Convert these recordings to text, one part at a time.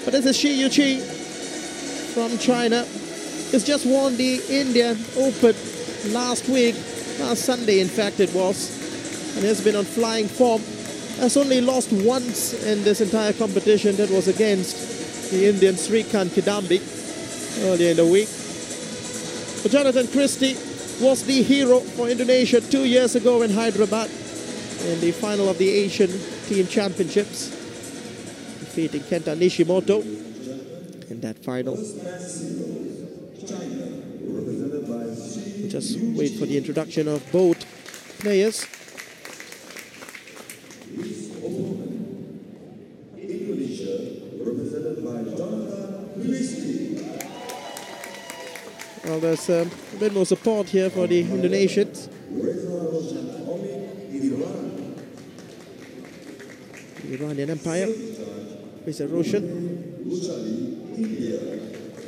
But this is Yuqi from China. He's just won the Indian Open last Sunday in fact it was, and has been on flying form. Has only lost once in this entire competition. That was against the Indian Srikanth Kidambi earlier in the week. But Jonatan CHRISTIE was the hero for Indonesia 2 years ago in Hyderabad in the final of the Asian Team Championships, defeating Kenta Nishimoto in that final. We'll just wait for the introduction of both players. Well, there's a bit more support here for the Indonesians. The Iranian Empire is a Roshan.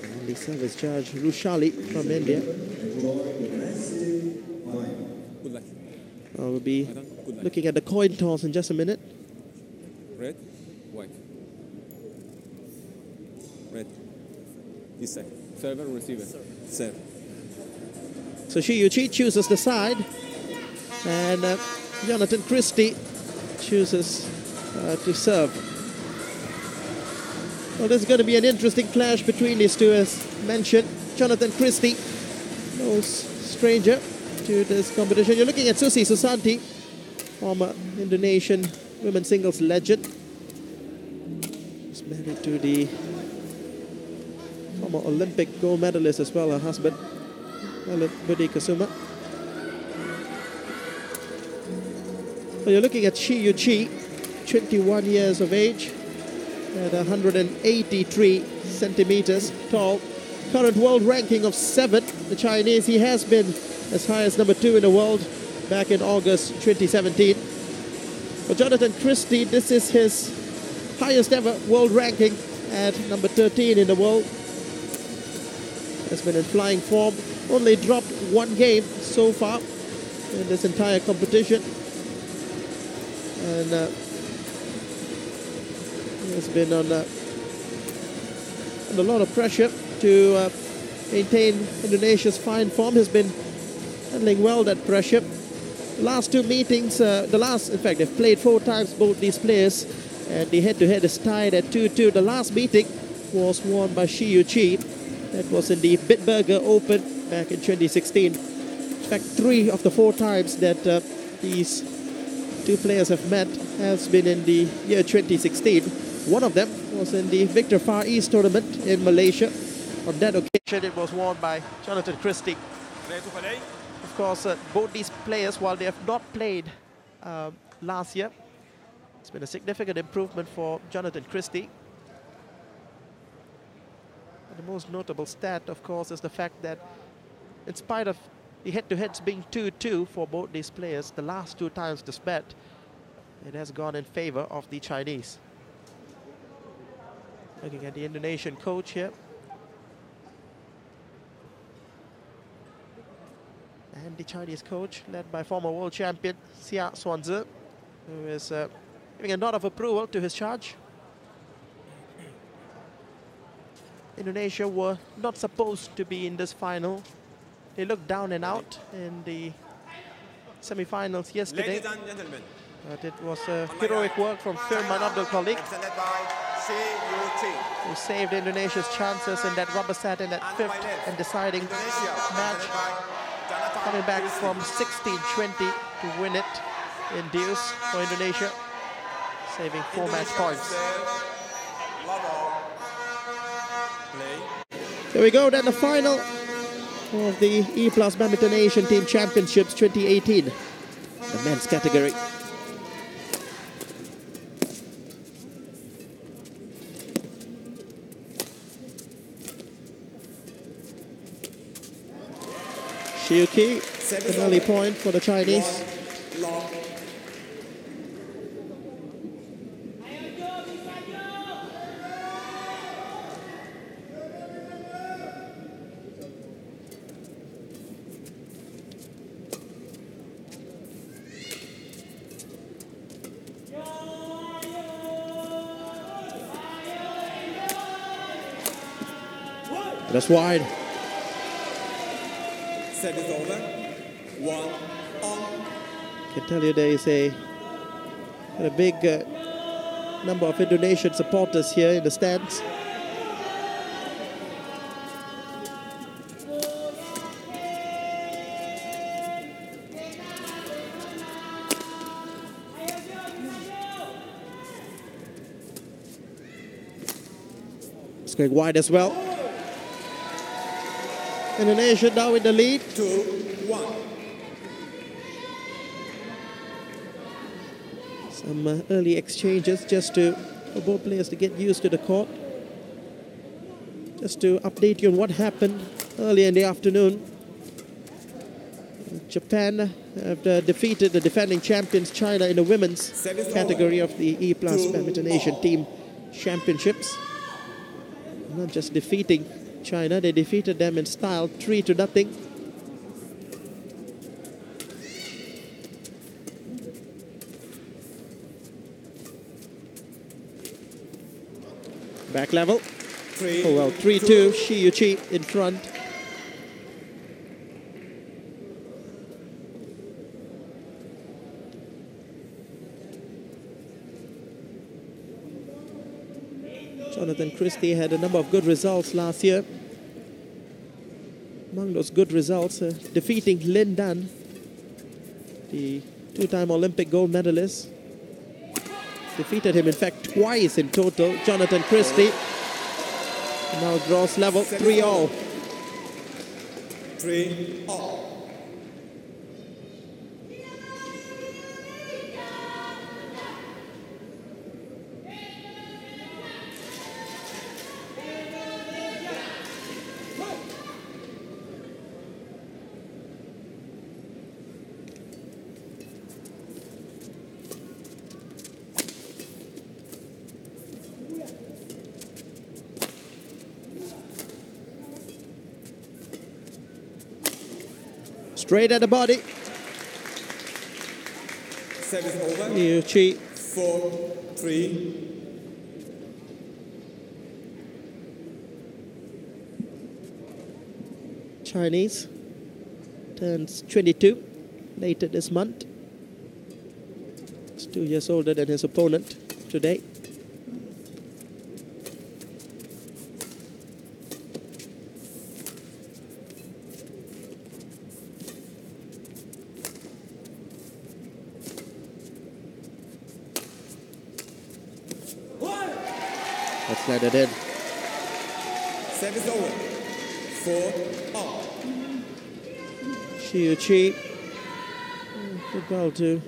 And the service charge Rushali from India. We'll be looking at the coin toss in just a minute. Red, white. Red. This side. Server, receiver. Serve. So Yuqi chooses the side, and Jonatan CHRISTIE chooses to serve. Well, this is going to be an interesting clash between these two, as mentioned. Jonatan CHRISTIE, no stranger to this competition. You're looking at Susi Susanti, former Indonesian women's singles legend. She's married to the former Olympic gold medalist as well, her husband, Budi Kusuma. Well, you're looking at Yuqi, 21 years of age, at 183 centimeters tall. Current world ranking of 7. The Chinese, he has been as high as number 2 in the world back in August 2017. For Jonatan CHRISTIE, this is his highest ever world ranking at number 13 in the world. Has been in flying form, only dropped 1 game so far in this entire competition. And he has been under a lot of pressure to maintain Indonesia's fine form. Has been handling well that pressure. The last 2 meetings, in fact, they've played 4 times, both these players, and the head-to-head is tied at 2-2. The last meeting was won by Yuqi. That was in the Bitburger Open back in 2016. In fact, 3 of the 4 times that these 2 players have met has been in the year 2016. One of them was in the Victor Far East tournament in Malaysia. On that occasion, it was won by Jonatan CHRISTIE. Of course, both these players, while they have not played last year, it's been a significant improvement for Jonatan CHRISTIE. The most notable stat, of course, is the fact that in spite of the head-to-heads being 2-2 for both these players, the last 2 times this bet, it has gone in favor of the Chinese. Looking at the Indonesian coach here. And the Chinese coach, led by former world champion Xia Xuanzi, who is giving a nod of approval to his charge. Indonesia were not supposed to be in this final. They looked down and out in the semi-finals yesterday. Ladies and gentlemen, but it was heroic work from Firman Abdul Khalik, who saved Indonesia's chances in that rubber set in that 5th and deciding match, coming back from 16-20 to win it in deuce for Indonesia, saving 4 match points. There we go, then the final of the E+ Badminton Asian Team Championships 2018, the men's category. Yuqi, an early point for the Chinese. That's wide. Set is over. 1 on. I can tell you there is a big number of Indonesian supporters here in the stands. It's going wide as well. Indonesia now in the lead. 2-1. Some early exchanges just for both players to get used to the court. Just to update you on what happened earlier in the afternoon. Japan have defeated the defending champions China in the women's category of the E+ Badminton Asian Team Championships. Not just defeating China, they defeated them in style 3-0. Back level. 3-2. Yuqi in front. Jonatan Christie had a number of good results last year. Among those good results, defeating Lin Dan, the two-time Olympic gold medalist. Defeated him, in fact, twice in total. Jonatan Christie now draws level 3-all. 3-all. Straight at the body. Service over. Yuqi. 4-3. Chinese turns 22 later this month. He's 2 years older than his opponent today. That's landed in. Service over. 4-all. Yuqi did well to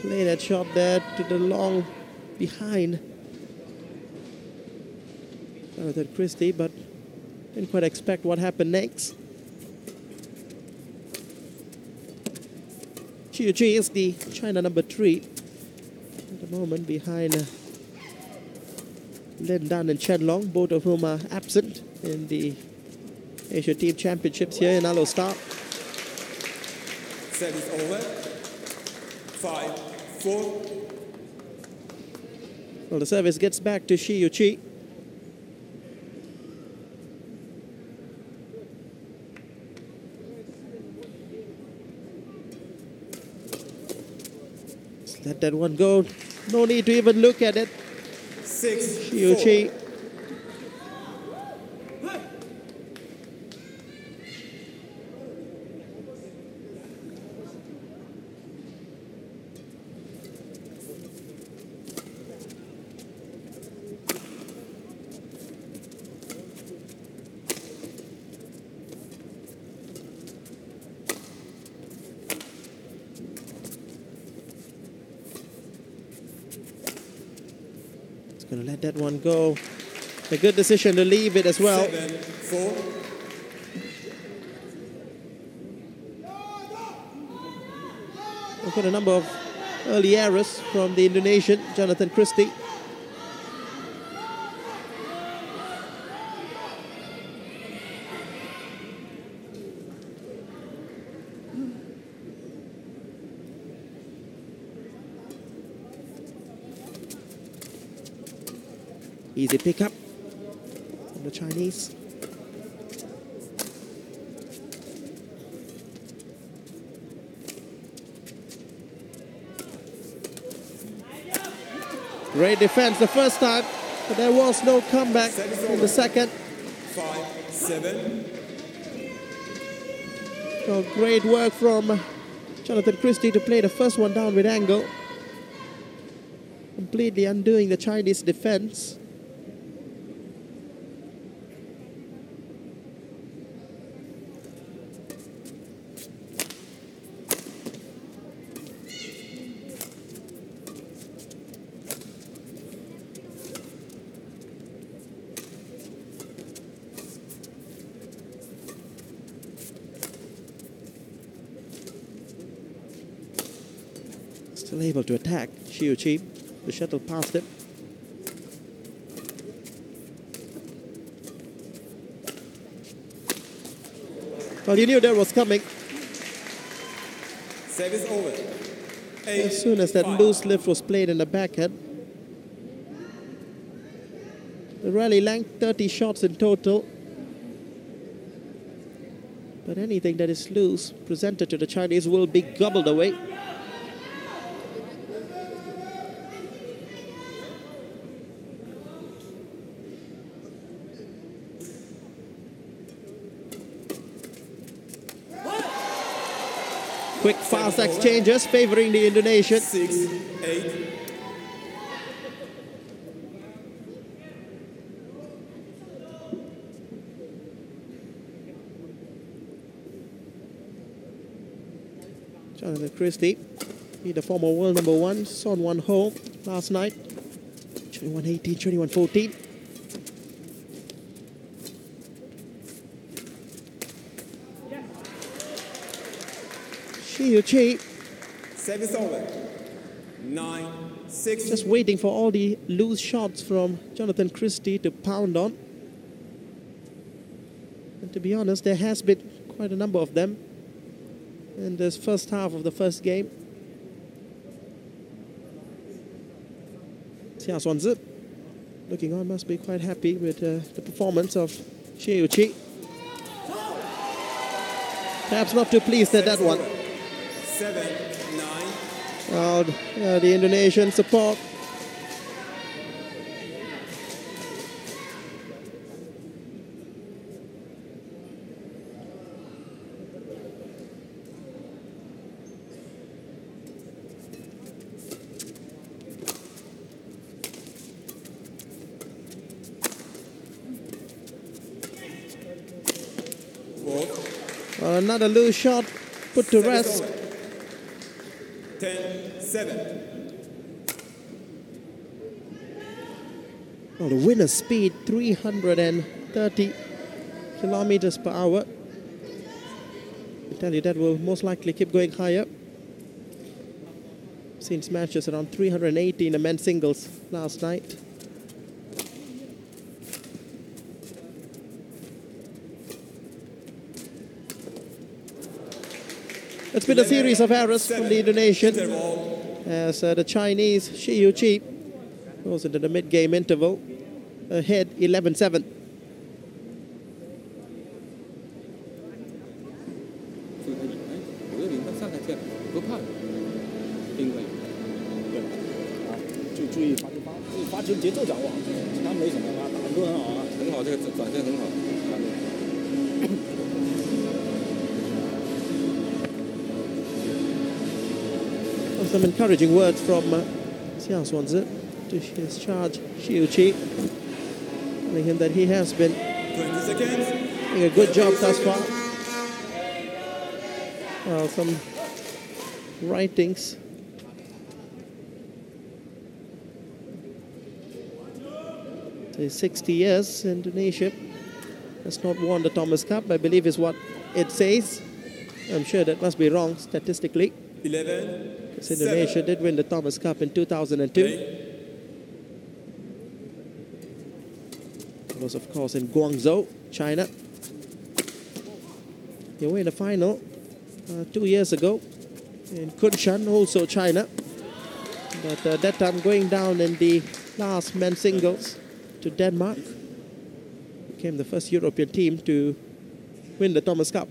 play that shot there to the long behind Jonatan Christie, but didn't quite expect what happened next. Yuqi is the China number 3 at the moment, behind Lin Dan and Chen Long, both of whom are absent in the Asia Team Championships here in Alostar. Set is over. 5-4. Well, the service gets back to Yuqi. Just let that one go. No need to even look at it. 6-4. Yuqi. Going to let that one go. A good decision to leave it as well. 7-4. We've got a number of early errors from the Indonesian, Jonatan Christie. Easy pickup from the Chinese. Great defense the first time, but there was no comeback in the second. 5-7. So great work from Jonatan CHRISTIE to play the first one down with angle, completely undoing the Chinese defense. Still able to attack Yuqi. The shuttle past him. Well, you knew that was coming. Service over. As soon as that loose lift was played in the backhand. The rally length, 30 shots in total. But anything that is loose presented to the Chinese will be gobbled away. Quick, fast exchanges favoring the Indonesian. 6-8. Jonatan CHRISTIE, he the former world number one, saw one home last night. 21-18, 21-14. Yuqi Service over. 9-6. just waiting for all the loose shots from Jonatan CHRISTIE to pound on. And to be honest, there has been quite a number of them in this first half of the first game. Xia Xuanzi looking on, must be quite happy with the performance of Yuqi. Perhaps not too pleased at that one. 7-9. The Indonesian support. Another loose shot put to rest. 10-7. Well, the winner's speed, 330 kilometers per hour. I tell you, that will most likely keep going higher. Seen matches around 380 in the men's singles last night. It's been a series of errors from the Indonesian as the Chinese Yuqi goes into the mid-game interval ahead 11-7. Some encouraging words from Xia Xuanzi to his charge Yuqi, telling him that he has been 20 seconds. doing a good job thus far. Some writings. Say 60 years, Indonesia has not won the Thomas Cup, I believe is what it says. I'm sure that must be wrong statistically. 11. Because Indonesia did win the Thomas Cup in 2002. It was, of course, in Guangzhou, China. They were in the final 2 years ago in Kunshan, also China. But that time going down in the last men's singles to Denmark. Became the first European team to win the Thomas Cup.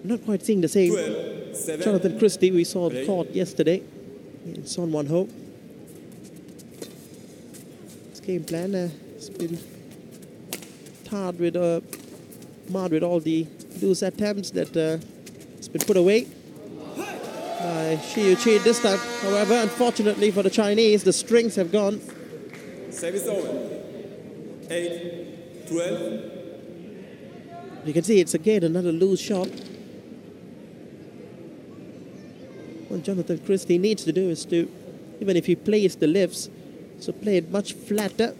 not quite seeing the same 12-7. Jonatan Christie we saw on court yesterday in Son Won Ho. His game plan has been marred with all the loose attempts that has been put away by Yuqi this time. However, unfortunately for the Chinese, the strings have gone. Service over. 8-12. You can see it's again another loose shot. What Jonatan Christie needs to do is to, even if he plays the lifts, so play it much flatter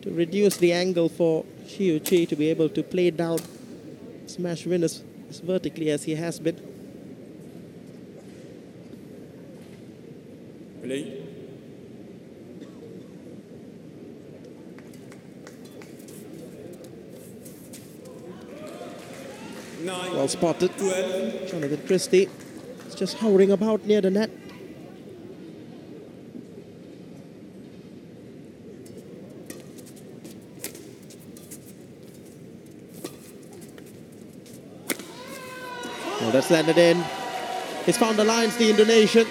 to reduce the angle for Yuqi to be able to play down smash winners as vertically as he has been. Play. Well spotted. 12. Jonatan Christie is just hovering about near the net. Well, that's landed in. He's found the lines, the Indonesian.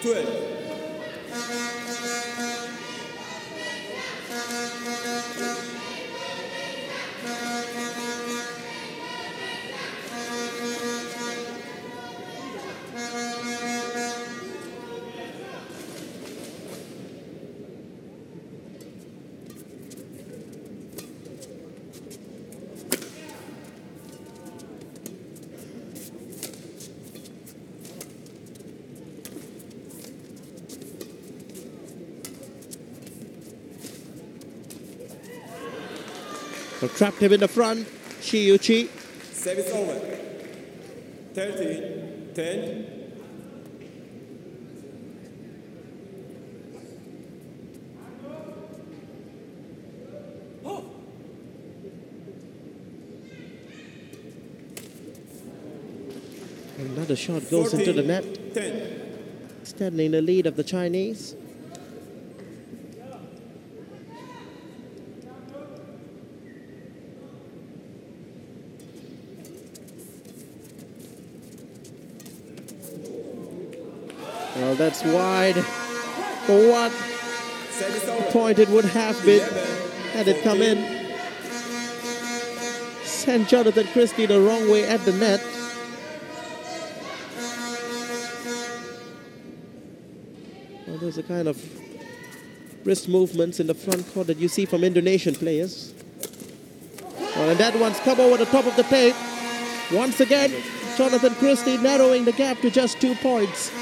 10-12. So trapped him in the front. Yuqi. Service over. 13-10. Another shot goes into the net. 10. Standing in the lead of the Chinese. Well, that's wide for what point it would have been had it come in. Sent Jonatan Christie the wrong way at the net. Well, those are kind of wrist movements in the front court that you see from Indonesian players. Well, and that one's come over the top of the tape. Once again, Jonatan Christie narrowing the gap to just 2 points.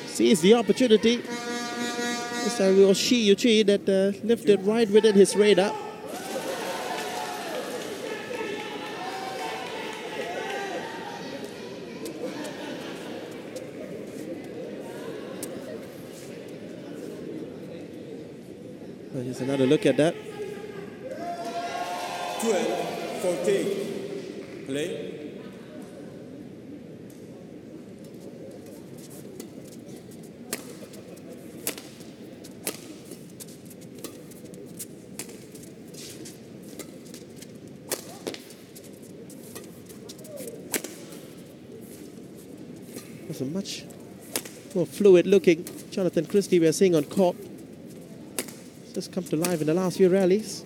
Sees the opportunity. This time it was Yuqi that lifted right within his radar. Well, here's another look at that. 12-14. Play. A much more fluid looking Jonatan Christie we are seeing on court. It's just come to life in the last few rallies.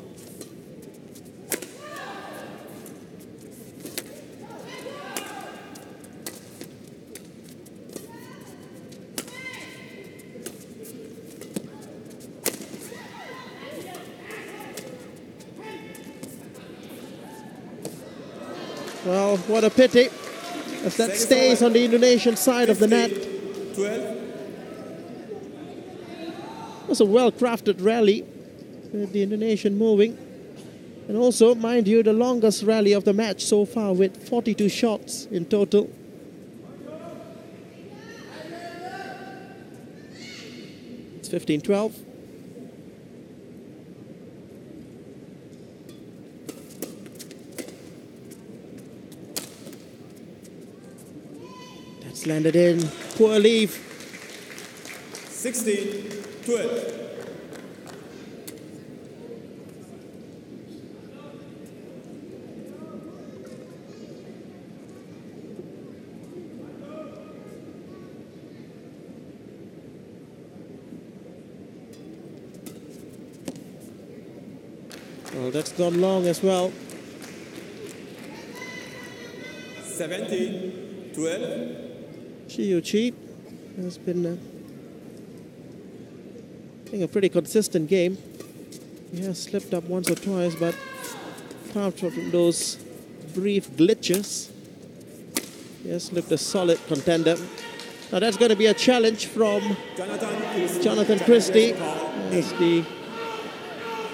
Well, what a pity. As that stays on the Indonesian side of the net. 12. It was a well-crafted rally with the Indonesian moving. And also, mind you, the longest rally of the match so far with 42 shots in total. It's 15-12. That's landed in. Poor leave. 16-12. Well, that's gone long as well. 17-12. Yuqi has been, I think, a pretty consistent game. He has slipped up once or twice, but apart from those brief glitches, he has looked a solid contender. Now that's going to be a challenge from Jonatan CHRISTIE, as the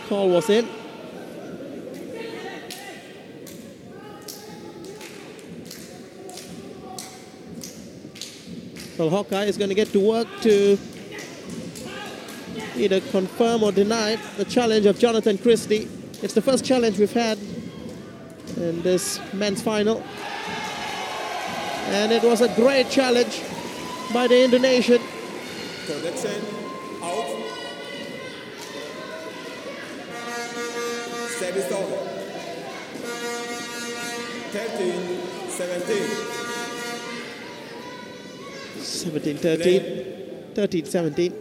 call was in. Well, Hawkeye is going to get to work to either confirm or deny the challenge of Jonatan CHRISTIE. It's the first challenge we've had in this men's final. And it was a great challenge by the Indonesian. Correction, out. Service over. 13-17. 17-13, 13-17.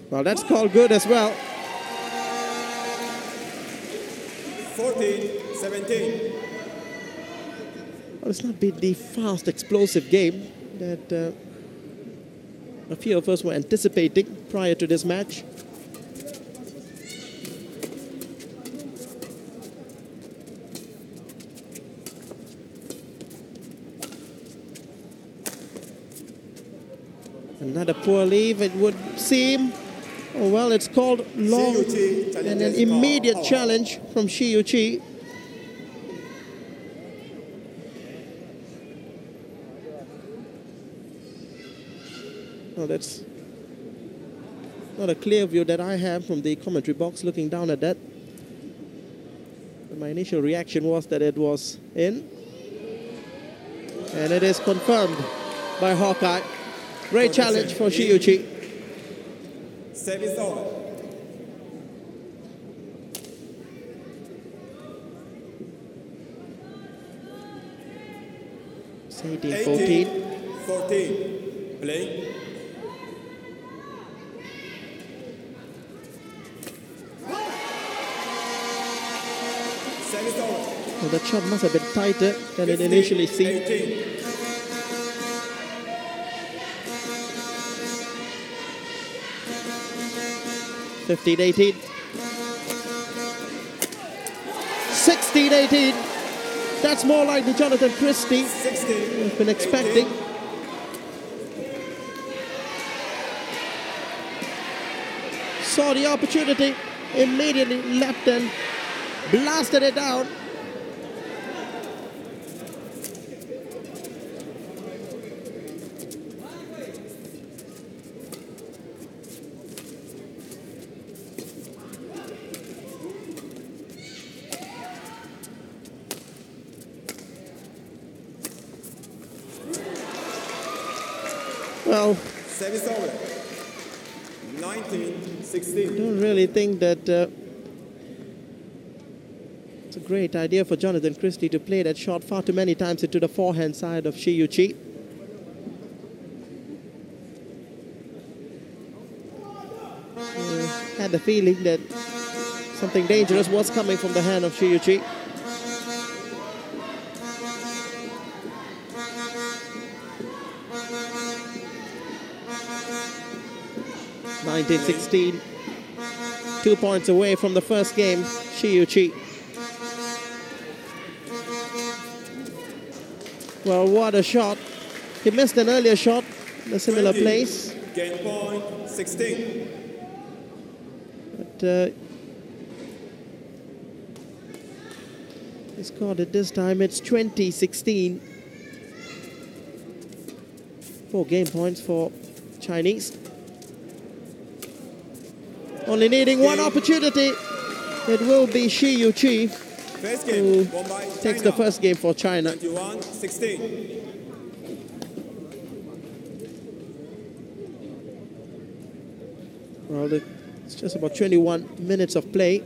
Well, that's called good as well. 14-17. Well, it's not been the fast, explosive game that a few of us were anticipating prior to this match. Another poor leave, it would seem. Oh, well, it's called long and an immediate challenge from Yuqi. Oh, that's not a clear view that I have from the commentary box looking down at that. But my initial reaction was that it was in. And it is confirmed by Hawkeye. Great challenge for Yuqi. Service over. It's 18-14. 14. Play. Service over. Well, that shot must have been tighter than it initially seemed. 18. 15-18. 16-18. That's more like the Jonatan CHRISTIE we've been expecting. 18. Saw the opportunity, immediately leapt and blasted it down. Well, service over. 19-16. I don't really think that it's a great idea for Jonatan CHRISTIE to play that shot far too many times into the forehand side of Yuqi. Had the feeling that something dangerous was coming from the hand of Yuqi. (19-16), 2 points away from the first game, Yuqi. Well, what a shot. He missed an earlier shot in a similar 20. place. Game point 16. But he scored it this time. It's 20-16. 4 game points for Chinese. Only needing one opportunity. It will be Yuqi First game who won by takes China. the first game for China. 21-16. Well, it's just about 21 minutes of play.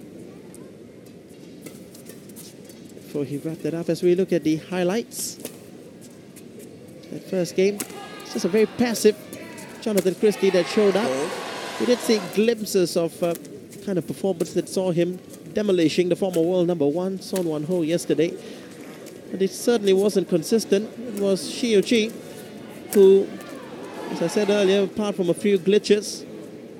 before he wrapped it up. As we look at the highlights, that first game, it's just a very passive Jonatan Christie that showed up. We did see glimpses of kind of performance that saw him demolishing the former world #1, Son Wan Ho, yesterday. But it certainly wasn't consistent. It was Yuqi who, as I said earlier, apart from a few glitches,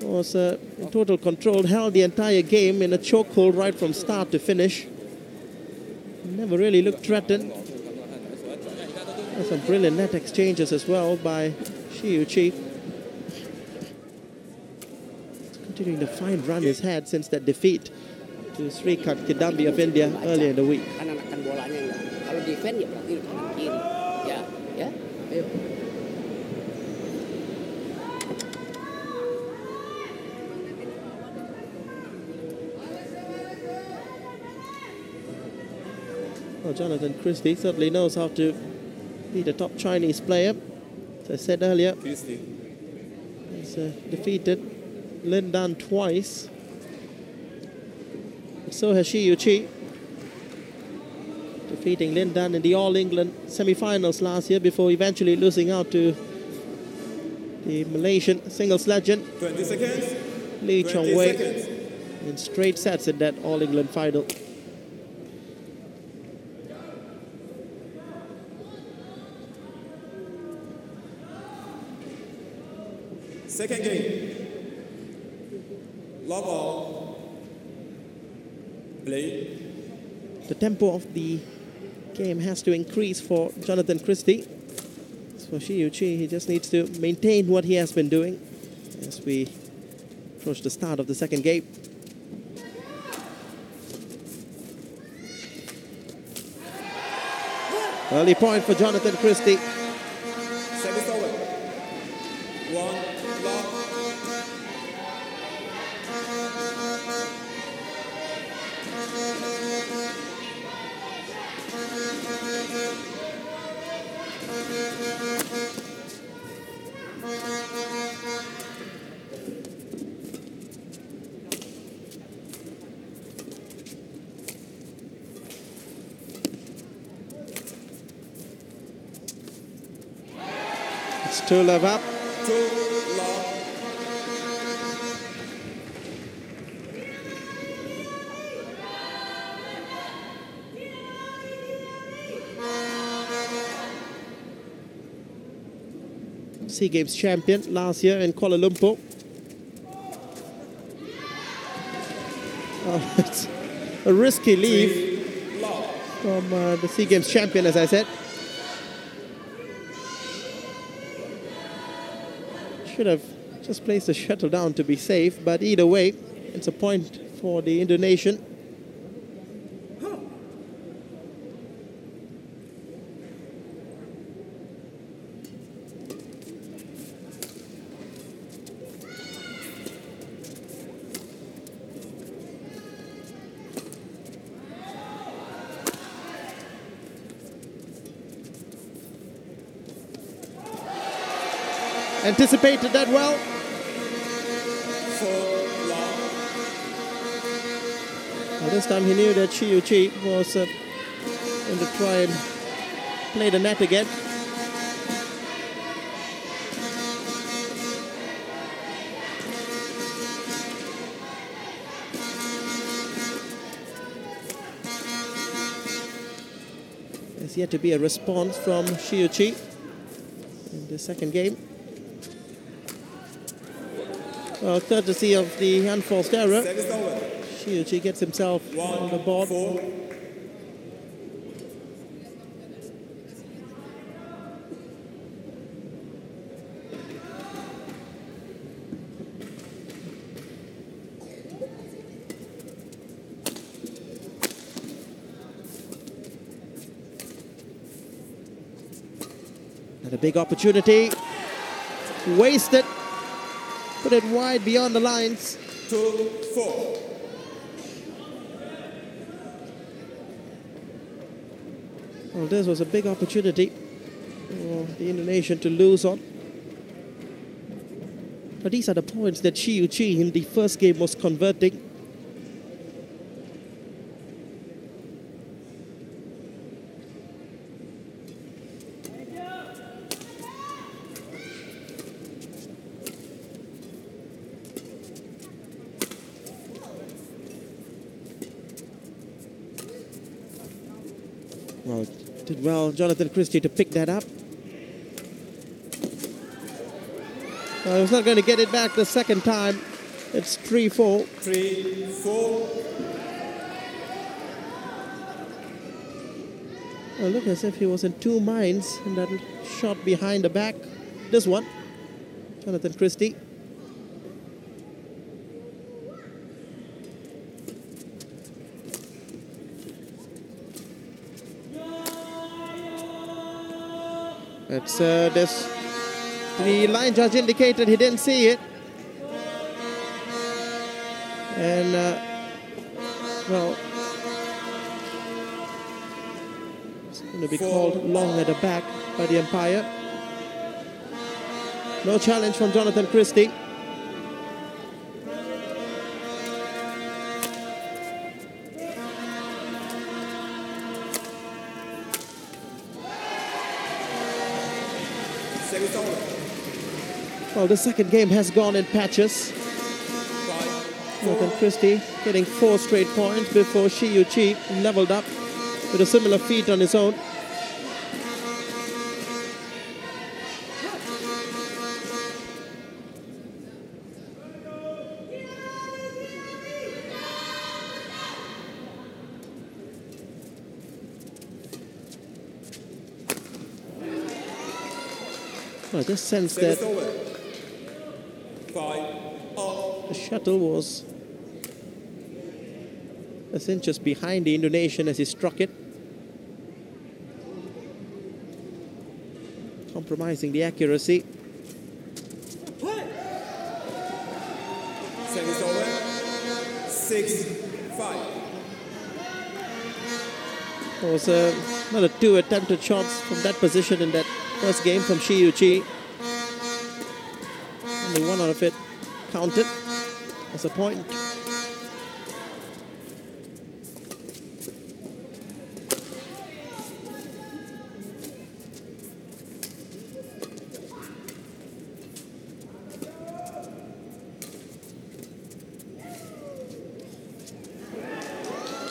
was in total control, held the entire game in a chokehold right from start to finish. Never really looked threatened. Some brilliant net exchanges as well by Yuqi. Continuing the fine run he's had since that defeat to Srikanth Kidambi of India earlier in the week. Kanan bolanya enggak. Kalau defend ya berarti kanan kiri. Ya, ya. Ayo. Well, Jonatan Christie certainly knows how to be the top Chinese player. As I said earlier, he's defeated Lin Dan twice. So has Yuqi, defeating Lin Dan in the All-England semi-finals last year before eventually losing out to the Malaysian singles legend 20 seconds. Lee Chong Wei in straight sets in that All-England final. Second game. Love all. Play. The tempo of the game has to increase for Jonatan Christie. As for Yuqi, he just needs to maintain what he has been doing as we approach the start of the second game. Early point for Jonatan Christie. Service over. One, love. It's 2-love up. 2-love. SEA Games champion last year in Kuala Lumpur. Oh, it's a risky leave from the SEA Games champion, as I said. Should have just placed the shuttle down to be safe, but either way, it's a point for the Indonesian. Anticipated that well. Well, this time he knew that Yuqi was going to try and play the net again. There's yet to be a response from Yuqi in the second game. Well, courtesy of the unforced error, Yuqi gets himself on the board. And a big opportunity, wasted. Put it wide beyond the lines. 2-4. Well, this was a big opportunity for the Indonesian to lose on. But these are the points that Yuqi in the first game was converting. Did well, Jonatan Christie, to pick that up. He's not going to get it back the second time. It's 3-4. 3-4. Well, look as if he was in two minds in that shot behind the back. This one, Jonatan Christie. It's this. The line judge indicated he didn't see it. And, well, it's going to be called long at the back by the umpire. No challenge from Jonatan Christie. Well, the second game has gone in patches. Jonatan Christie getting 4 straight points before Yuqi leveled up with a similar feat on his own. I just sensed that the shuttle was a inches behind the Indonesian as he struck it, compromising the accuracy. Service over. 6-5. There was another 2 attempted shots from that position in that first game from Yuqi. Only one out of it counted as a point.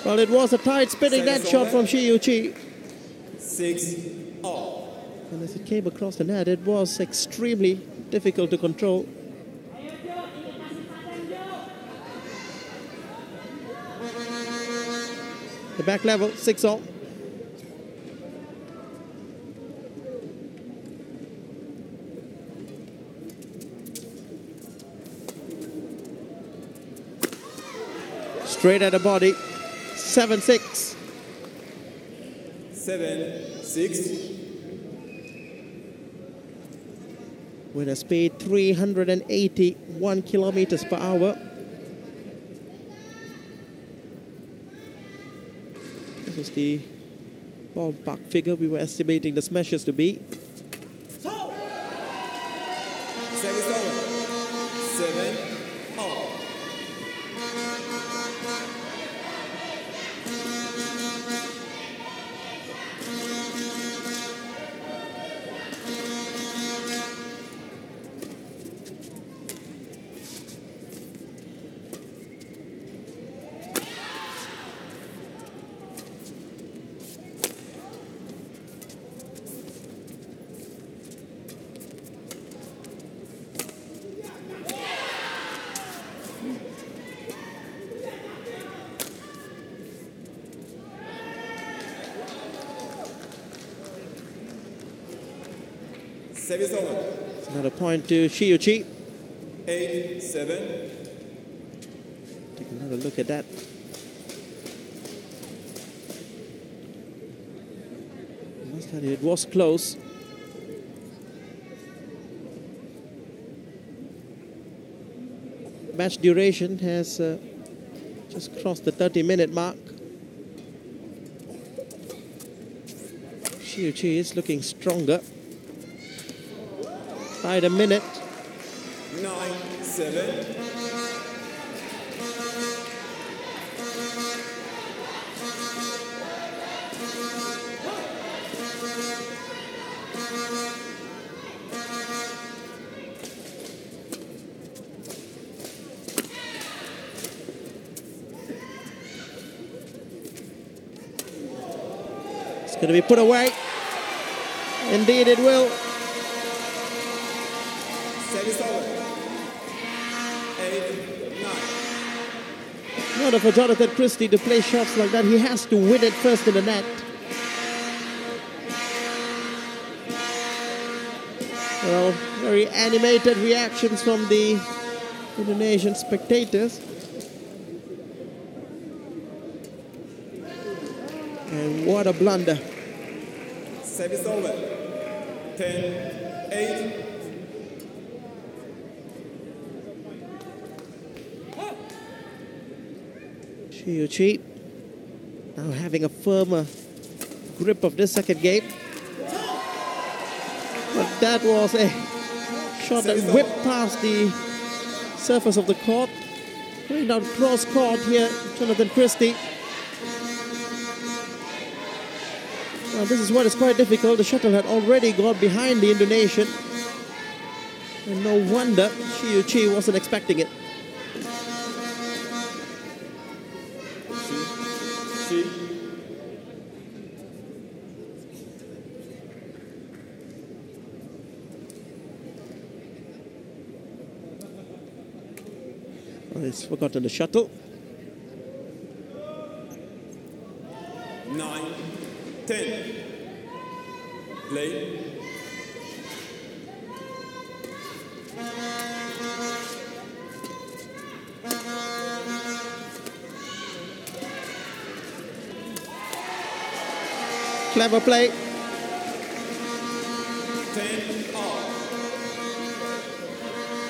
Well, it was a tight spinning net shot from Yuqi. 6-all. And as it came across the net, it was extremely difficult to control. The back level, 6-all. Straight at the body, 7-6. 7-6. With a speed 381 kilometers per hour. This was the ballpark figure we were estimating the smashes to be. Service over. 7-all. Service over. Another point to Yuqi. 8-7. Take another look at that. Must tell you, it was close. Match duration has just crossed the 30-minute mark. Yuqi is looking stronger. By the minute. 9-7. It's going to be put away. Indeed it will. Service over. 8-9. In order for Jonatan Christie to play shots like that, he has to win it first in the net. Well, very animated reactions from the Indonesian spectators. And what a blunder. Service over. 10-8. Yuqi now having a firmer grip of this second game. But that was a shot that whipped past the surface of the court. Going down cross court here, Jonatan Christie. Now this is what is quite difficult. The shuttle had already gone behind the Indonesian. And no wonder Yuqi wasn't expecting it. Oh, he's forgotten the shuttle. 9-10. Play. Clever play. 10-all.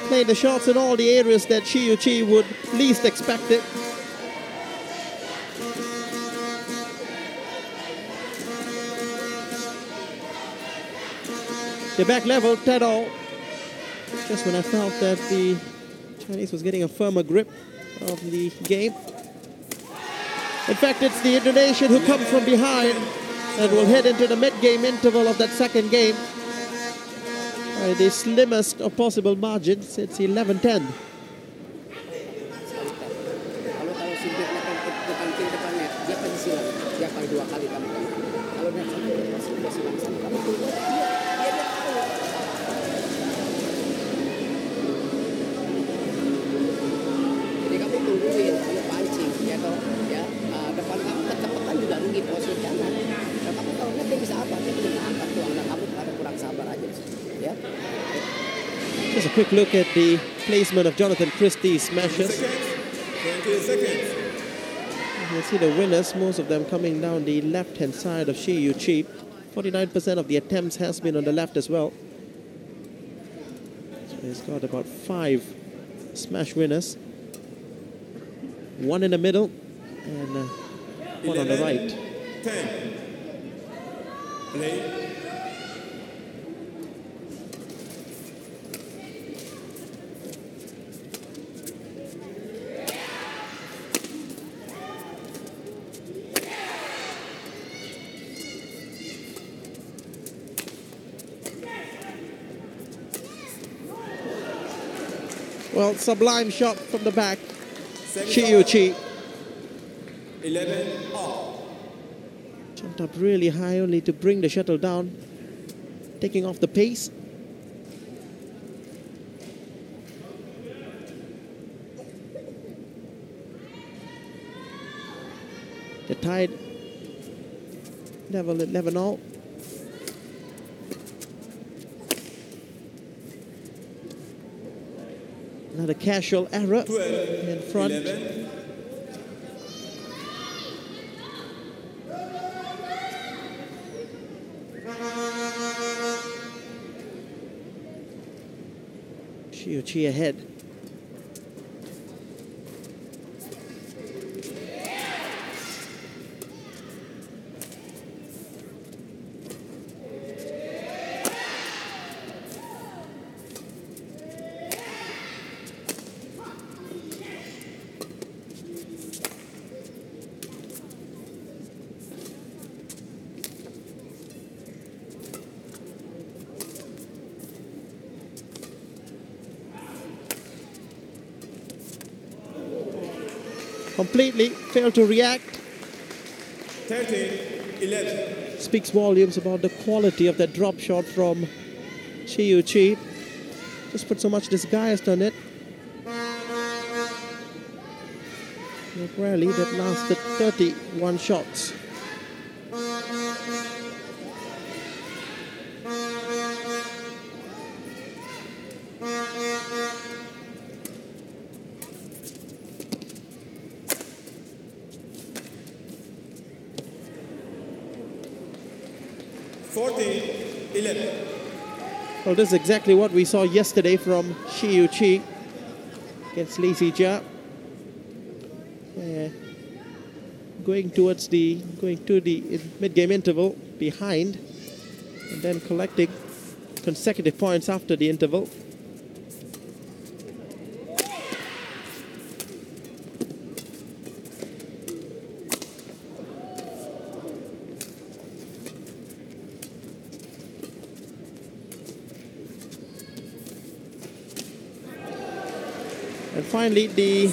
Played the shots in all the areas that Yuqi would least expect it. The back level, 10-all. Just when I felt that the Chinese was getting a firmer grip of the game. In fact, it's the Indonesian who comes from behind and will head into the mid-game interval of that second game. By the slimmest of possible margins, it's 11-10. Jadi kamu tungguin, kamu pancing, ya toh, ya depan kamu kecepatan juga rugi posisi kanan. Dan kamu tahunya dia bisa apa? Dia belum angkat tuh anak kamu karena kurang sabar aja, ya. Just a quick look at the placement of Jonatan Christie's smashes. 20 seconds. You see the winners, most of them coming down the left-hand side of Yuqi. 49% of the attempts has been on the left as well. So he's got about 5 smash winners. 1 in the middle and 1 on the right. 10. Play. Well, sublime shot from the back. Yuqi. 11-all. Jumped up really high only to bring the shuttle down, taking off the pace. The tide level at 11-all. Another casual error 12, in front. 11. Yuqi ahead. Completely failed to react. 13-11. speaks volumes about the quality of that drop shot from Yuqi. Just put so much disguise on it. A rally that lasted 31 shots. Well, this is exactly what we saw yesterday from Yuqi against Lee Sijia. Going to the mid-game interval behind, and then collecting consecutive points after the interval. And finally, the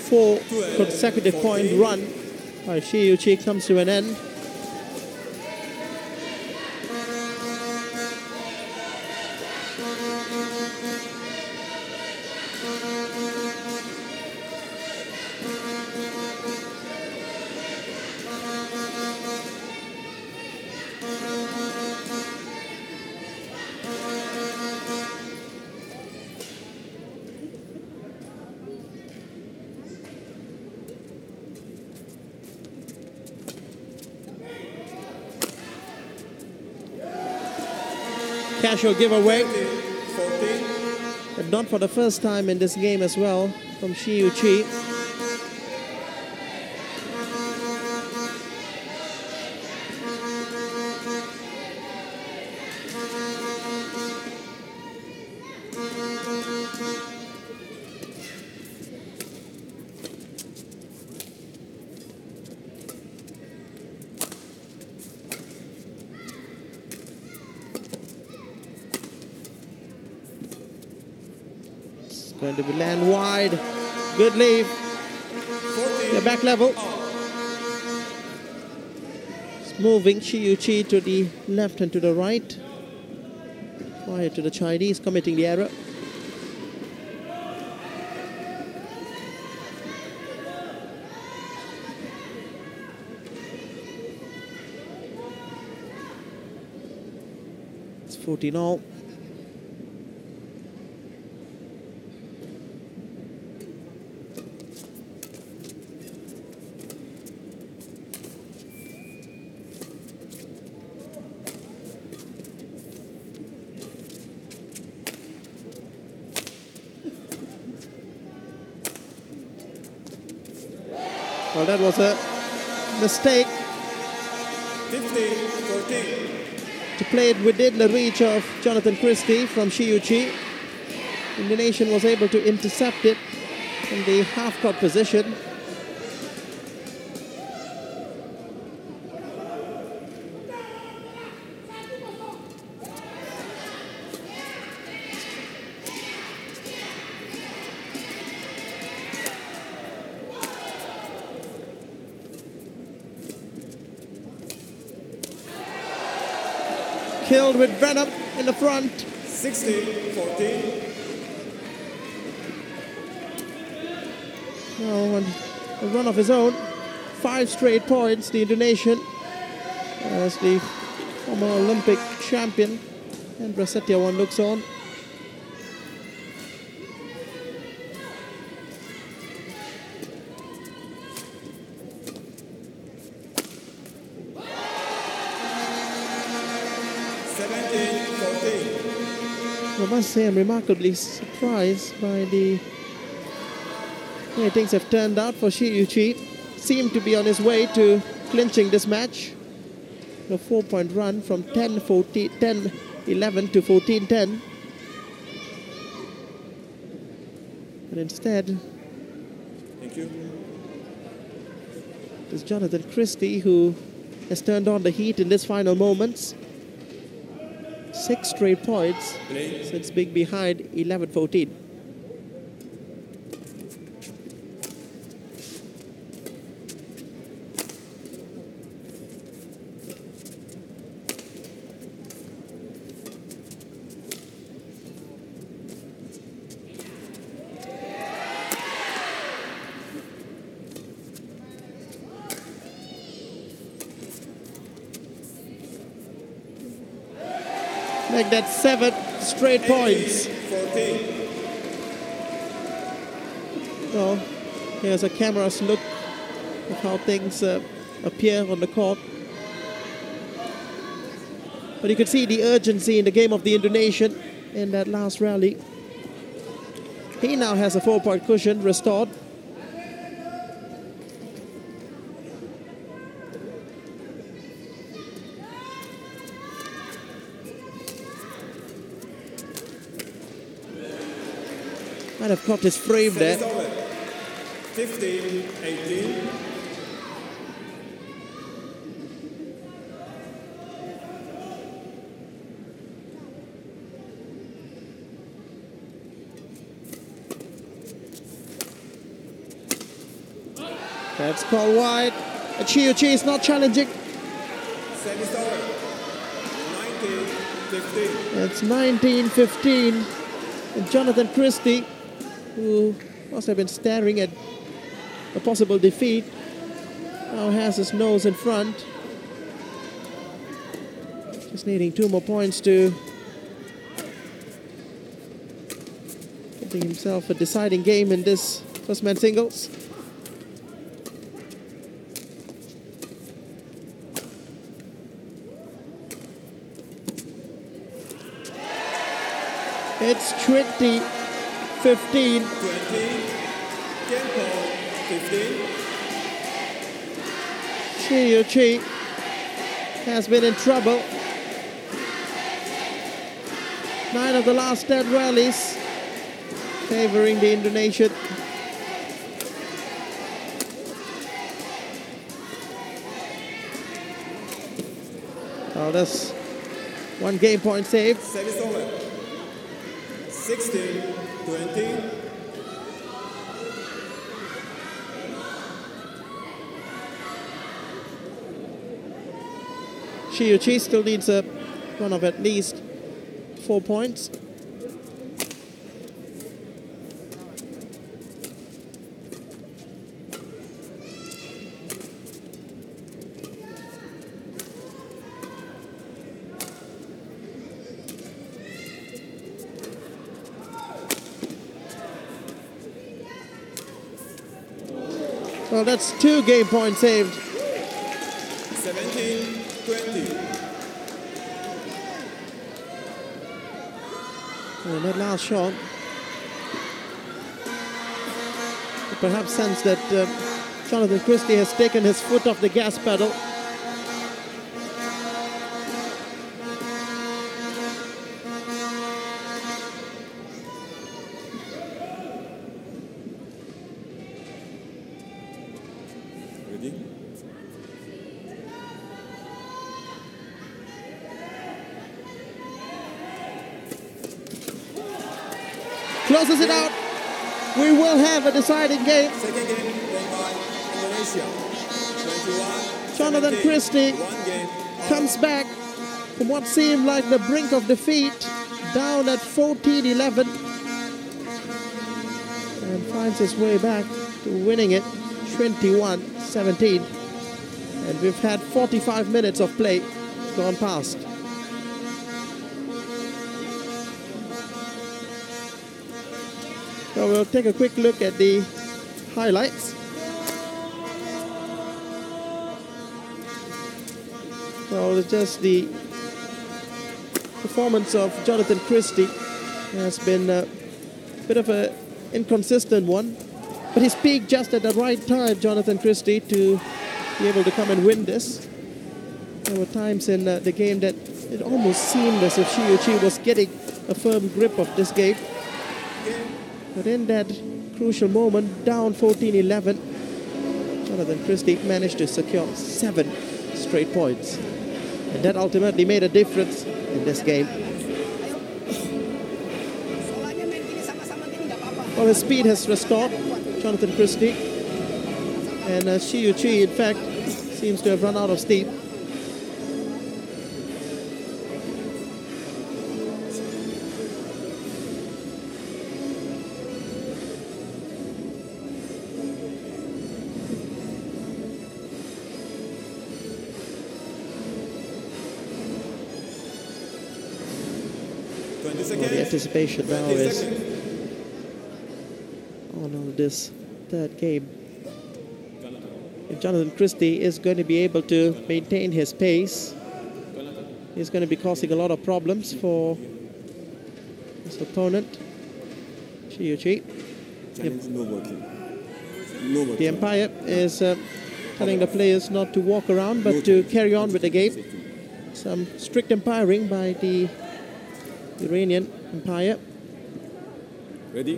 4 consecutive point run by Yuqi comes to an end. Casual giveaway, but not for the first time in this game as well from Yuqi. Going to be land wide. Good leave. The back level. It's moving Yuqi to the left and to the right. Prior to the Chinese committing the error. It's 14 all. Well, that was a mistake 15-14. to play it within the reach of Jonatan CHRISTIE from Yuqi. Indonesian was able to intercept it in the half-court position. Killed with venom in the front. 16-14. Now on a run of his own. 5 straight points, the Indonesian, as the former Olympic champion Hendra Setiawan looks on. I must say I'm remarkably surprised by the way things have turned out for Yuqi. Seemed to be on his way to clinching this match. A 4-point run from 10-11 to 14-10. But instead, Thank you. it's Jonatan CHRISTIE who has turned on the heat in these final moments. 6 straight points since being behind 11-14. make that 7 straight points. 14. So here's a camera's look of how things appear on the court. But you could see the urgency in the game of the Indonesian in that last rally. He now has a 4-point cushion restored. Might have caught his frame there. 15, 18. That's called wide. Yuqi is not challenging. Service over. 19-15. It's 19-15. And Jonatan CHRISTIE, who must have been staring at a possible defeat, now has his nose in front. Just needing 2 more points to giving himself a deciding game in this first man singles. It's 20-15. 20. Game ball. 15. Yuqi has been in trouble. 9 of the last 10 rallies favoring the Indonesian. Oh, that's 1 game point saved. Service over. 16, 20. Yuqi still needs a run of at least 4 points. Well, that's 2 game points saved. 17, 20. And that last shot, you perhaps sense that Jonatan CHRISTIE has taken his foot off the gas pedal. Ready? Closes it out. We will have a deciding game. Second game won by Indonesia. 21. Jonatan CHRISTIE 1 game. comes back from what seemed like the brink of defeat, down at 14-11, and finds his way back to winning it 21-17. And we've had 45 minutes of play gone past. So we'll take a quick look at the highlights. So it's just the performance of Jonatan CHRISTIE has been a bit of an inconsistent one, but he's peaked just at the right time, Jonatan CHRISTIE, to be able to come and win this. There were times in the game that it almost seemed as if Yuqi was getting a firm grip of this game. But in that crucial moment, down 14-11, Jonatan CHRISTIE managed to secure 7 straight points. And that ultimately made a difference in this game. Well, his speed has restored, Jonatan CHRISTIE. And Yuqi, in fact, seems to have run out of steam. 20 Well, seconds. the anticipation now 20 is seconds. on this third game. Jonatan. If Jonatan Christie is going to be able to maintain his pace, Jonatan. he's going to be causing a lot of problems for his opponent, Yuqi. Chinese no working. No working. The umpire is telling the players not to walk around but to carry on with the game. Some strict umpiring by the Iranian umpire. Ready?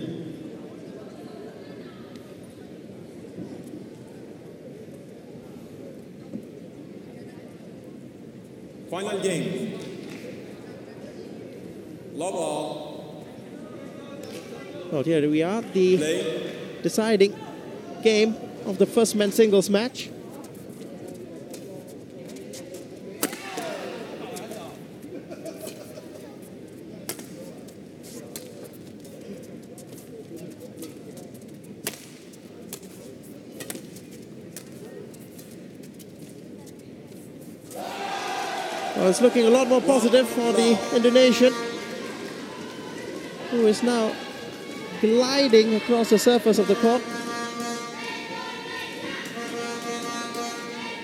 Final game. Love all. Well, here we are, the Play. deciding game of the first men's singles match. Well, it's looking a lot more positive for the Indonesian, who is now gliding across the surface of the court.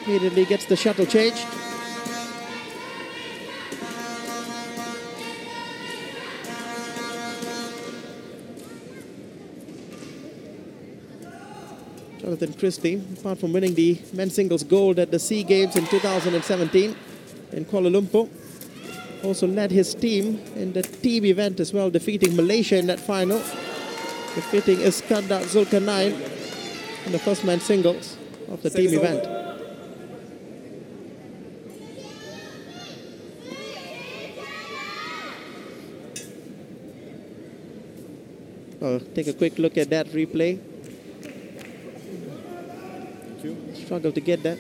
Immediately gets the shuttle changed. Jonatan Christie, apart from winning the men's singles gold at the SEA Games in 2017 in Kuala Lumpur, also led his team in the team event as well, defeating Malaysia in that final, defeating Iskandar Zulkarnain in the first men's singles of the team event. Oh, take a quick look at that replay. Thank you. Struggle to get that.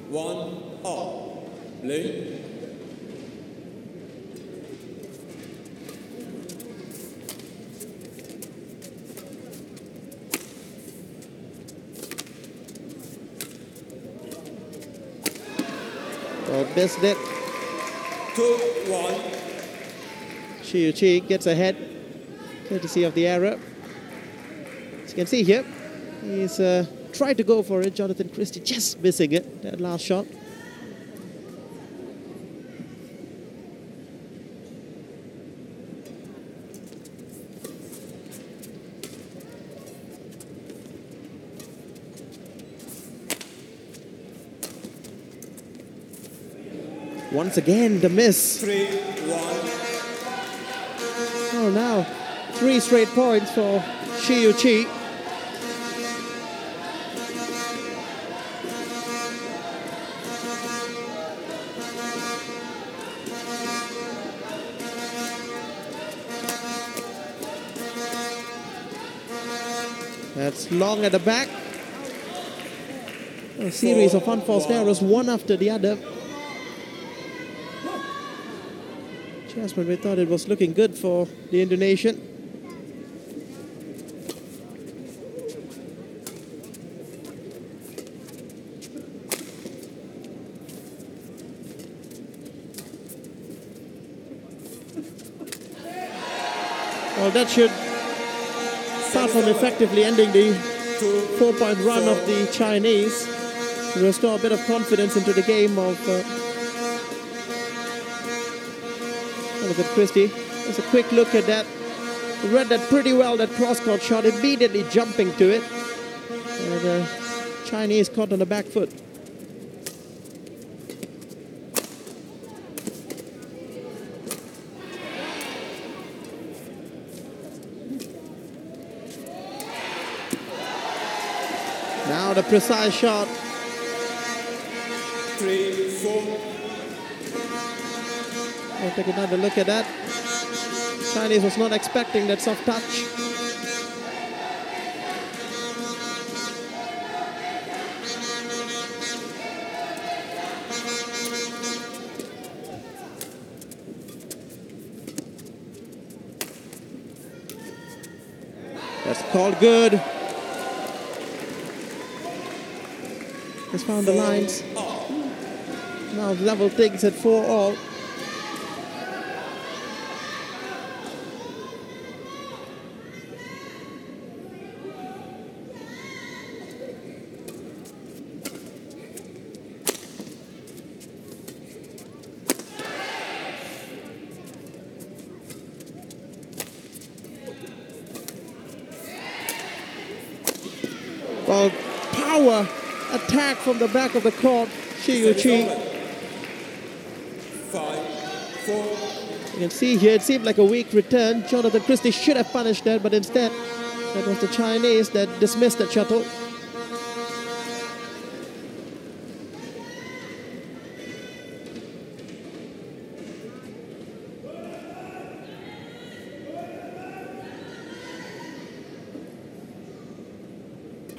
One, all. Play. Well, missed it. 2-1. Yuqi gets ahead, courtesy of the error. As you can see here, he's tried to go for it. Jonatan Christie just missing it, that last shot. Once again, the miss. 3-1. Oh, now 3 straight points for Yuqi. That's long at the back. A series of unforced errors, one after the other. Jasmine, we thought it was looking good for the Indonesian. Well, that should, apart from effectively ending the 4-point run of the Chinese, restore a bit of confidence into the game of Jonatan Christie. Just a quick look at that. Read that pretty well, that cross-court shot, immediately jumping to it. And the Chinese caught on the back foot. Now the precise shot. 3-4. I'll take another look at that. Chinese was not expecting that soft touch. That's called good. Has found the lines. Now level things at 4-all. Well, power attack from the back of the court. Yuqi. 5-4. You can see here, it seemed like a weak return. Jonatan Christie should have punished that, but instead, that was the Chinese that dismissed that shuttle.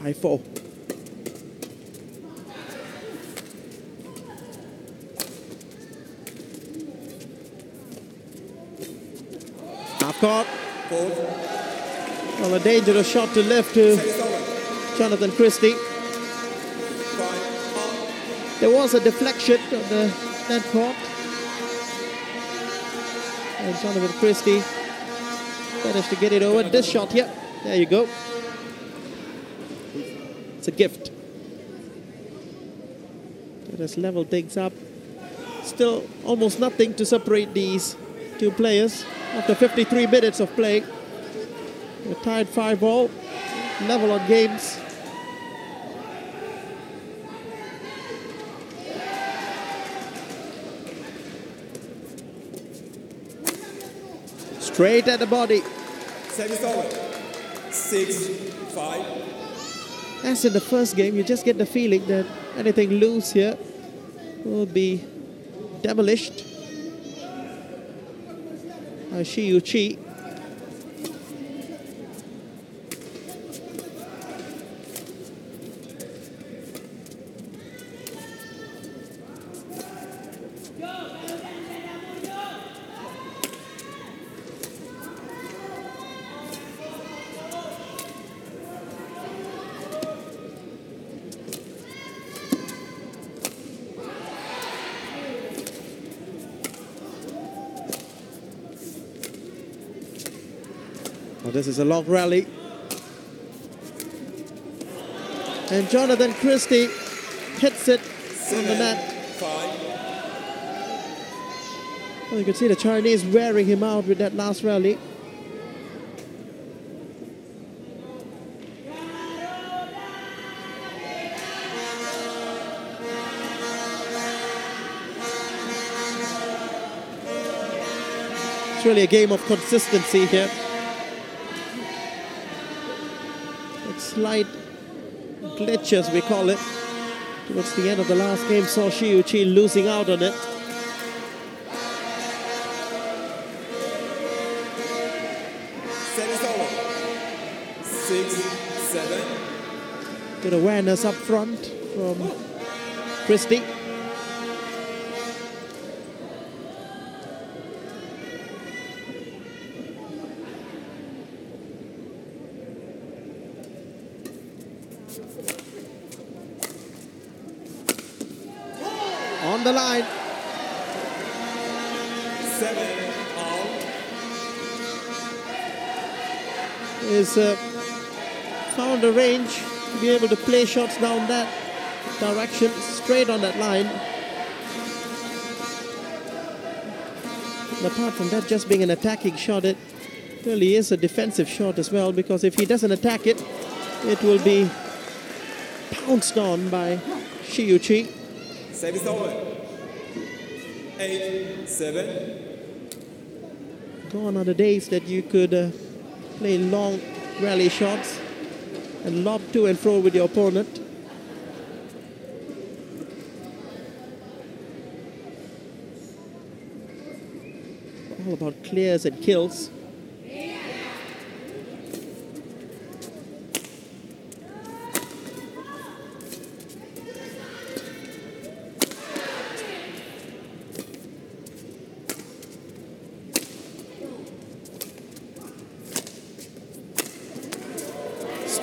High 4. Half court. Well, a dangerous shot to left to Jonatan Christie. There was a deflection on the net court. And Jonatan Christie managed to get it over. This shot here. There you go. It's a gift. Let us level things up. Still almost nothing to separate these two players after 53 minutes of play. We're tied 5-all, level on games. Straight at the body. Service over. 6-5. As in the first game, you just get the feeling that anything loose here will be demolished by Yuqi. Well, this is a long rally. And Jonatan Christie hits it on the net. 5. Well, you can see the Chinese wearing him out with that last rally. It's really a game of consistency here. Slight glitches, we call it, towards the end of the last game saw Yuqi losing out on it. Set is over. 6-7. Good awareness up front from Christie. On the line. 7-all. Is found a range to be able to play shots down that direction, straight on that line. And apart from that just being an attacking shot, it really is a defensive shot as well, because if he doesn't attack it, it will be pounced on by Yuqi. Service over. 8-7. Gone are the days that you could play long rally shots and lob to and fro with your opponent. All about clears and kills.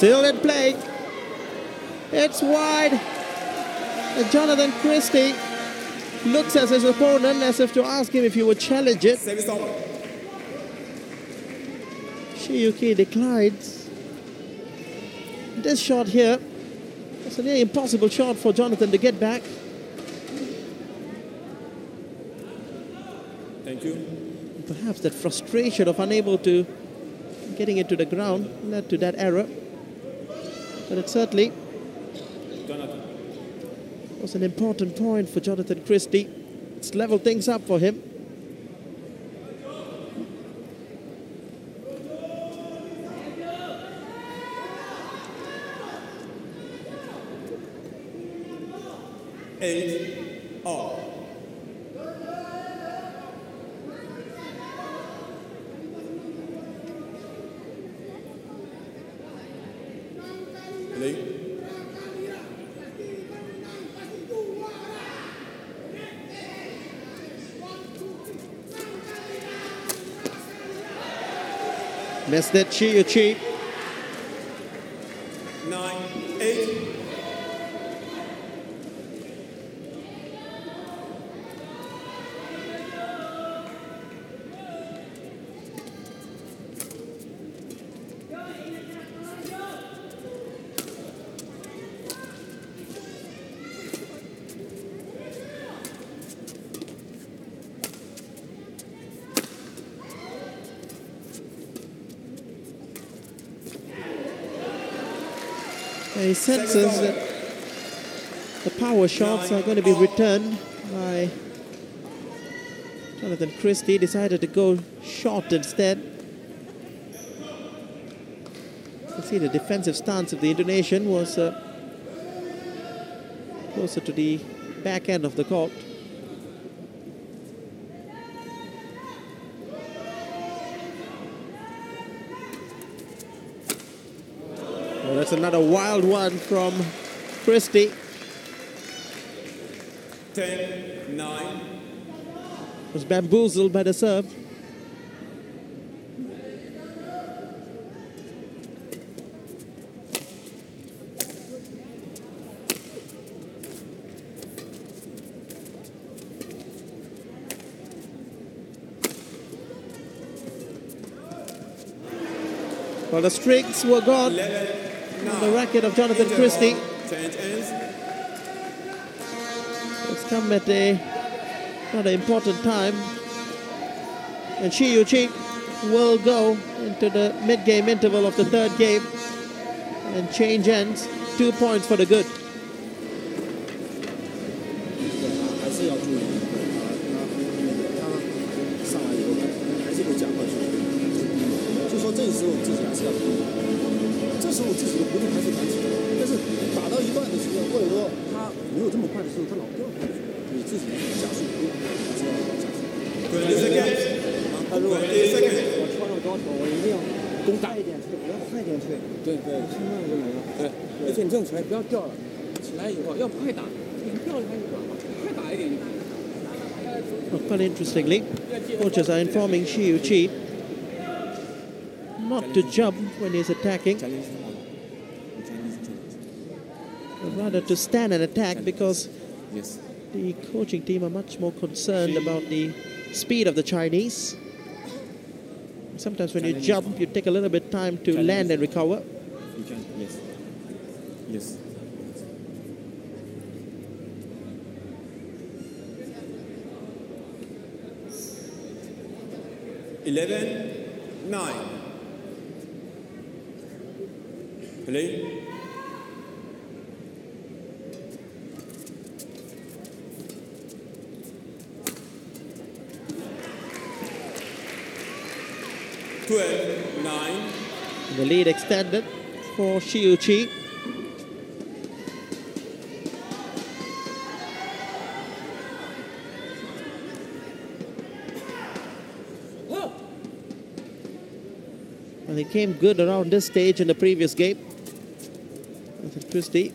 Still in play. It's wide. And Jonatan Christie looks at his opponent as if to ask him if he would challenge it. Service over. Yuqi declines. This shot here, it's a near impossible shot for Jonatan to get back. Thank you. Perhaps that frustration of unable to getting it to the ground led to that error. But it certainly Jonatan. was an important point for Jonatan Christie. It's leveled things up for him. All. Ready? Missed it, Yuqi. 9-8. He senses that the power shots are going to be returned by Jonatan Christie. Decided to go short instead. You see the defensive stance of the Indonesian was closer to the back end of the court. Well, that's another wild one from Christie. 10-9. Was bamboozled by the serve. Well, the strings were gone on the racket of Jonatan Christie. Change ends. It's come at another important time. And Yuqi will go into the mid-game interval of the third game and change ends. 2 points for the good. 还是要注意他上来以后还是会加快速度，就说这时候自己还是要，这时候自己的活动还是蛮起来的，但是打到一半的时候，或者说他没有这么快的时候，他老掉下去，你自己加速还是要加速。 20 seconds. 他如果20 seconds. 我跳上高头，我一定要快一点推，不要快一点推，对对，轻慢就没了。对，而且你这种起来不要掉了，起来以后要快打，你掉了还是快打一点。 Well, quite interestingly, coaches are informing Yuqi not to jump when he's attacking, but rather to stand and attack, because Yes. the coaching team are much more concerned about the speed of the Chinese. Sometimes when you jump, you take a little bit time to land and recover. You can. Yes. Yes. Eleven, 9. Play. Nine. The lead extended for Yuqi. And he came good around this stage in the previous game. Christie.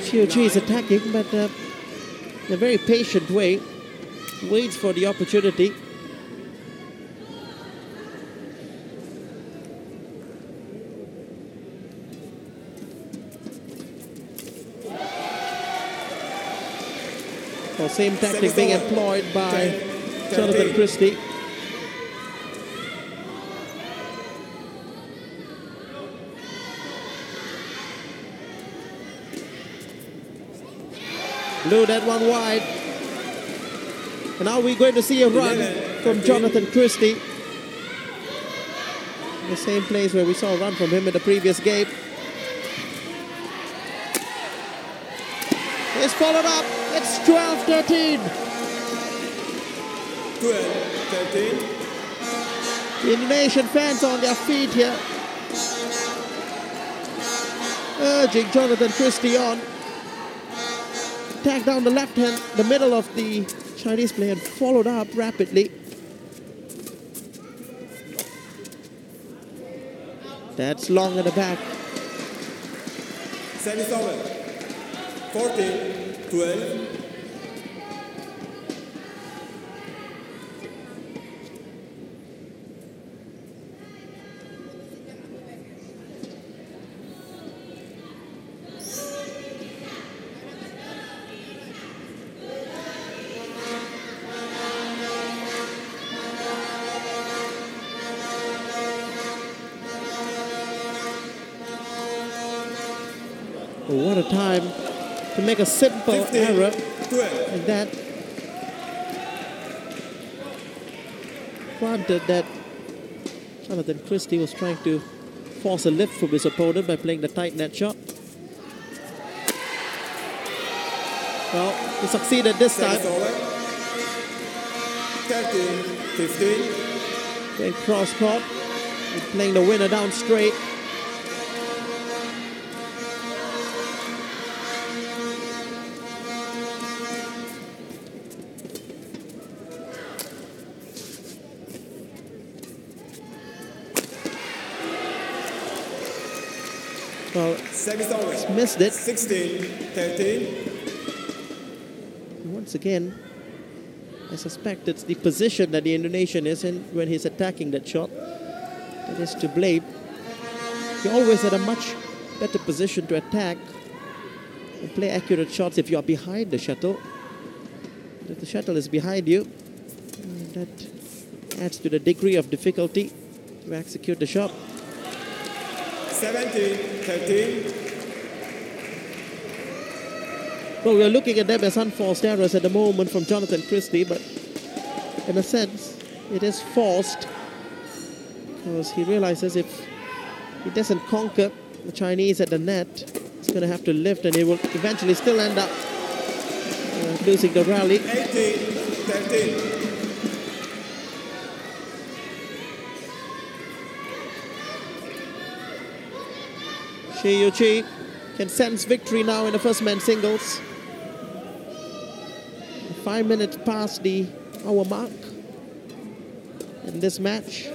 Yuqi is attacking, but in a very patient way, waits for the opportunity. Well, same tactic being employed by Jonatan Christie. Blew that one wide. And now we're going to see a run from Jonatan Christie. The same place where we saw a run from him in the previous game. It's followed up. It's 12-13. 12-13. The Indonesian fans on their feet here, urging Jonatan Christie on. Tagged down the left hand, the middle of the Chinese player, and followed up rapidly. That's long at the back. Service over. 14-12. What a time to make a simple error like that. Granted that Jonatan Christie was trying to force a lift from his opponent by playing the tight net shot. Well, he succeeded this time. 13-15. Playing cross court, playing the winner down straight. Well, missed it. 16-13. Once again, I suspect it's the position that the Indonesian is in when he's attacking that shot that is to blame. You're always at a much better position to attack and play accurate shots if you're behind the shuttle. If the shuttle is behind you, that adds to the degree of difficulty to execute the shot. 17-13. Well, we're looking at them as unforced errors at the moment from Jonatan Christie, but in a sense, it is forced because he realizes if he doesn't conquer the Chinese at the net, he's going to have to lift and he will eventually still end up losing the rally. 18-13. Yuqi can sense victory now in the first men's singles. 5 minutes past the hour mark in this match.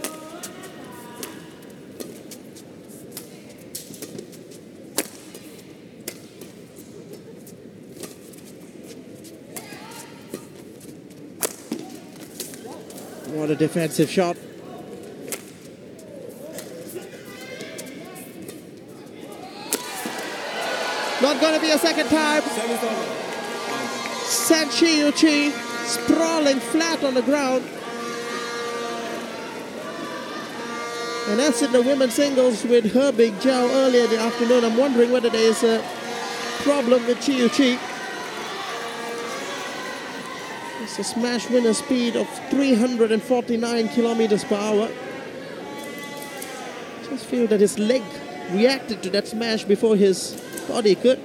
What a defensive shot. Not going to be a second time. Sent Yuqi sprawling flat on the ground. And that's in the women's singles with Herbig Zhao earlier in the afternoon. I'm wondering whether there is a problem with Yuqi. It's a smash winner speed of 349 kilometers per hour. Just feel that his leg reacted to that smash before his body could.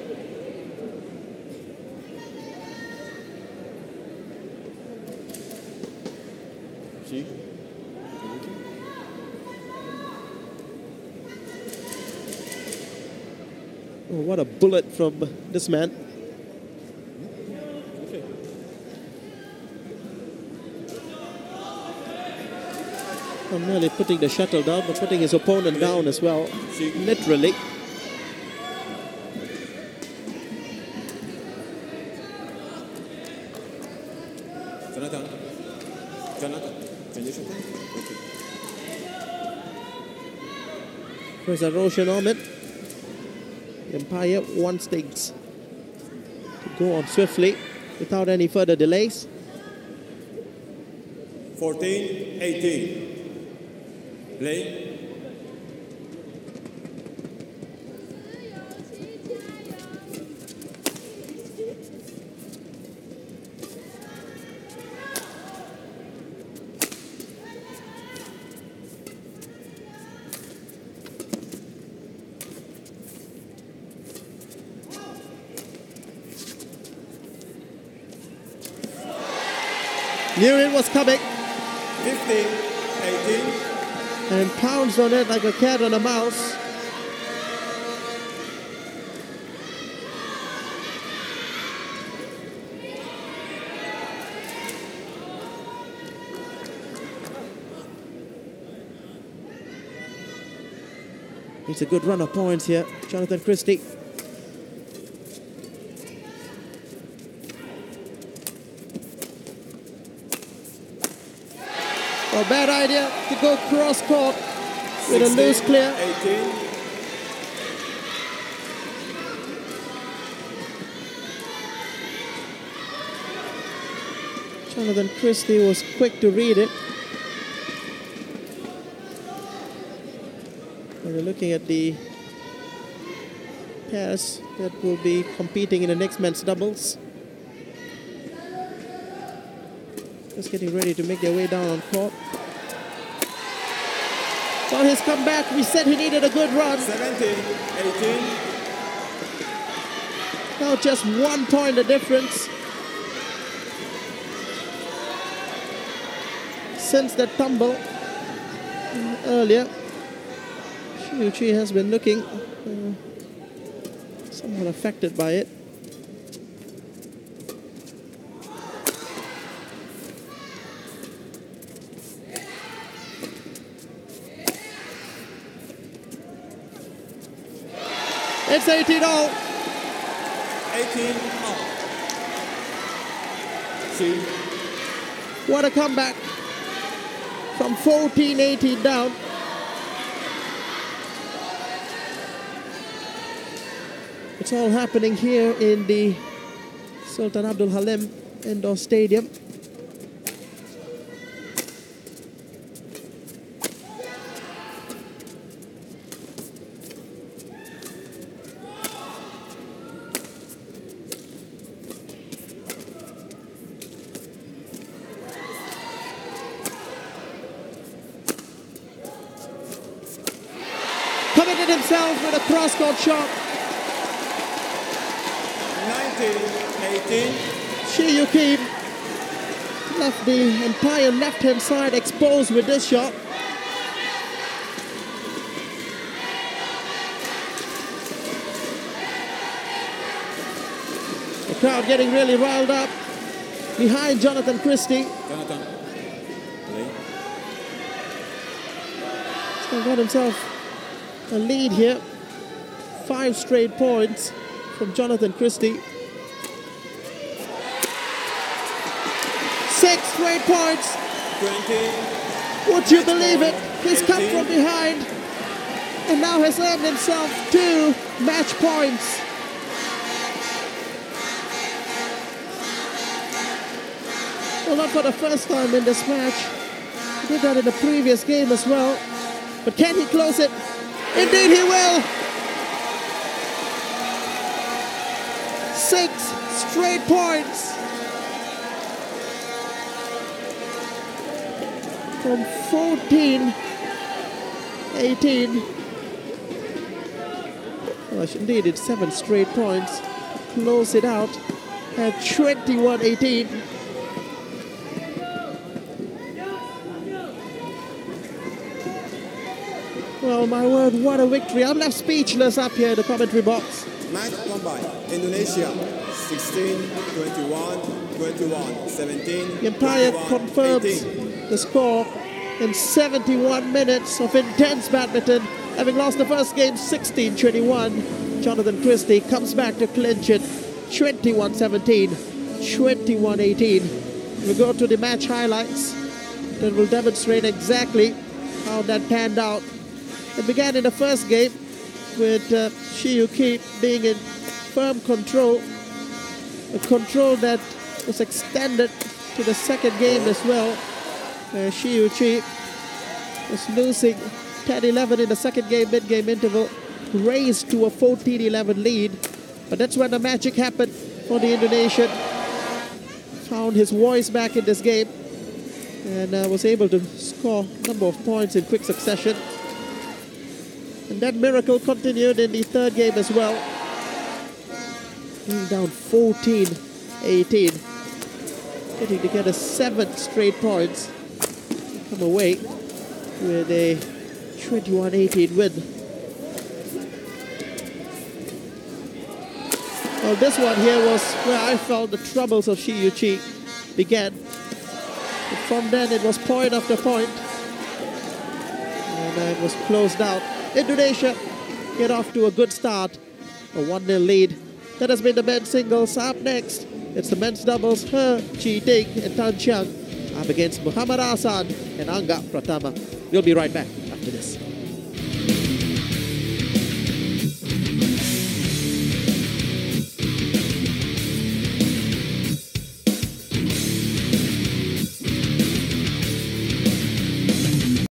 Oh, what a bullet from this man. Not merely putting the shuttle down, but putting his opponent down as well. Literally. Jonatan, can you shut down? Okay. There's a Roshan Ahmed. Empire wants things to go on swiftly without any further delays. 14-18. Play. Knew it was coming 15-18. and pounced on it like a cat on a mouse. It's a good run of points here, Jonatan Christie. A bad idea to go cross court with a loose clear. 18. Jonatan Christie was quick to read it. We're looking at the pairs that will be competing in the next men's doubles. Just getting ready to make their way down on court. Well, his comeback, we said he needed a good run. 17-18. Now just 1 point the difference. Since that tumble earlier, Yuqi has been looking somewhat affected by it. It's 18-all. 18-all. See? What a comeback. From 14-18 down. It's all happening here in the Sultan Abdul Halim Indoor Stadium. Committed himself with a cross-court shot. 19-18. Yuqi left the entire left-hand side exposed with this shot. The crowd getting really riled up behind Jonatan Christie. Jonatan. Play. He's got himself a lead here. 5 straight points from Jonatan Christie. 6 straight points. 20. Would you believe it? He's come from behind and now has earned himself 2 match points. Well, not for the first time in this match. He did that in the previous game as well. But can he close it? Indeed he will. 6 straight points. From 14-18. Well, indeed, it's 7 straight points. Close it out at 21-18. Well, my word, what a victory. I'm left speechless up here in the commentary box. Match won by Indonesia. 16-21, 21-17. The Empire 21, confirms 18. the score in 71 minutes of intense badminton. Having lost the first game 16-21, Jonatan Christie comes back to clinch it 21-17, 21-18. We go to the match highlights. that will demonstrate exactly how that panned out. It began in the first game with Yuqi being in firm control, a control that was extended to the second game as well, where Yuqi was losing 10-11 in the second game, mid-game interval, raised to a 14-11 lead. But that's when the magic happened for the Indonesian. Found his voice back in this game and was able to score a number of points in quick succession. And that miracle continued in the third game as well, being down 14-18, getting together 7 straight points to come away with a 21-18 win. Well, this one here was where I felt the troubles of Yuqi began. But from then it was point after point, and it was closed out. Indonesia get off to a good start, a 1-0 lead. That has been the men's singles. Up next, it's the men's doubles. Chi Ting and Tan Chiang up against Muhammad Hasan and Angga Pratama. We'll be right back after this.